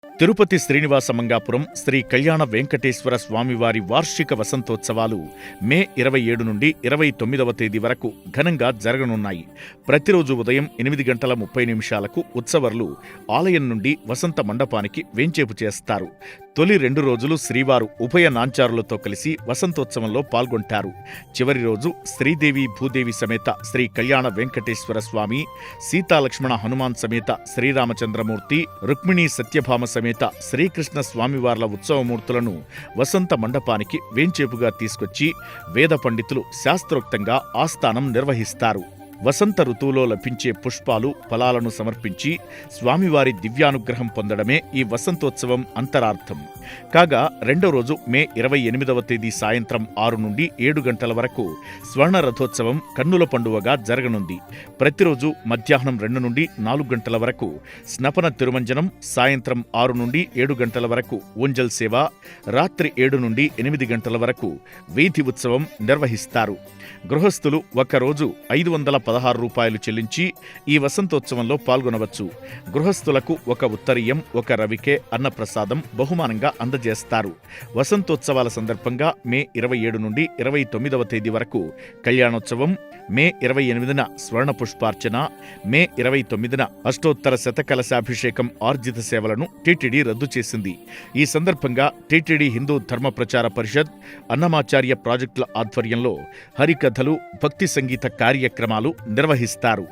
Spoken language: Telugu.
తిరుపతి శ్రీనివాస మంగాపురం శ్రీ కళ్యాణ వెంకటేశ్వర స్వామివారి వార్షిక వసంతోత్సవాలు మే 27 నుండి 29వ తేదీ వరకు ఘనంగా జరగనున్నాయి. ప్రతిరోజు ఉదయం 8:30 ఉత్సవర్లు ఆలయం నుండి వసంత మండపానికి వేంచేపు చేస్తారు. తొలి 2 రోజులు శ్రీవారు ఉభయ నాంచారులతో కలిసి వసంతోత్సవంలో పాల్గొంటారు. చివరి రోజు శ్రీదేవి భూదేవి సమేత శ్రీ కళ్యాణ వెంకటేశ్వర స్వామి, సీతాలక్ష్మణ హనుమాన్ సమేత శ్రీరామచంద్రమూర్తి, రుక్మిణీ సత్యభామ సమేత శ్రీకృష్ణ స్వామివార్ల ఉత్సవమూర్తులను వసంత మండపానికి వేంచేపుగా తీసుకొచ్చి వేద పండితులు శాస్త్రోక్తంగా ఆస్థానం నిర్వహిస్తారు. వసంత ఋతువులో లభించే పుష్పాలు, ఫలాలను సమర్పించి స్వామివారి దివ్యానుగ్రహం పొందడమే ఈ వసంతోత్సవం అంతరార్థం. కాగా రెండో రోజు మే 28వ తేదీ సాయంత్రం 6 నుండి 7 గంటల వరకు స్వర్ణ రథోత్సవం కన్నుల పండువగా జరగనుంది. ప్రతిరోజు మధ్యాహ్నం 2 నుండి 4 గంటల వరకు స్నపన తిరుమంజనం, సాయంత్రం 6 నుండి 7 గంటల వరకు ఊంజల్ సేవ, రాత్రి 7 నుండి 8 గంటల వరకు వీధి ఉత్సవం నిర్వహిస్తారు. గృహస్థులు ఒకరోజు 516 రూపాయలు చెల్లించి ఈ వసంతోత్సవంలో పాల్గొనవచ్చు. గృహస్థులకు ఒక ఉత్తరీయం, ఒక రవికే అన్నప్రసాదం బహుమానంగా అందజేస్తారు. వసంతోత్సవాల సందర్భంగా మే 27 నుండి 29వ తేదీ వరకు కళ్యాణోత్సవం, మే 28న స్వర్ణ పుష్పార్చన, మే 29న అష్టోత్తర శతకలశాభిషేకం ఆర్జిత సేవలను టీటీడీ రద్దు చేసింది. ఈ సందర్భంగా టీటీడీ హిందూ ధర్మ ప్రచార పరిషత్, అన్నమాచార్య ప్రాజెక్టుల ఆధ్వర్యంలో హరికథలు, భక్తి సంగీత కార్యక్రమాలు నిర్వహిస్తారు.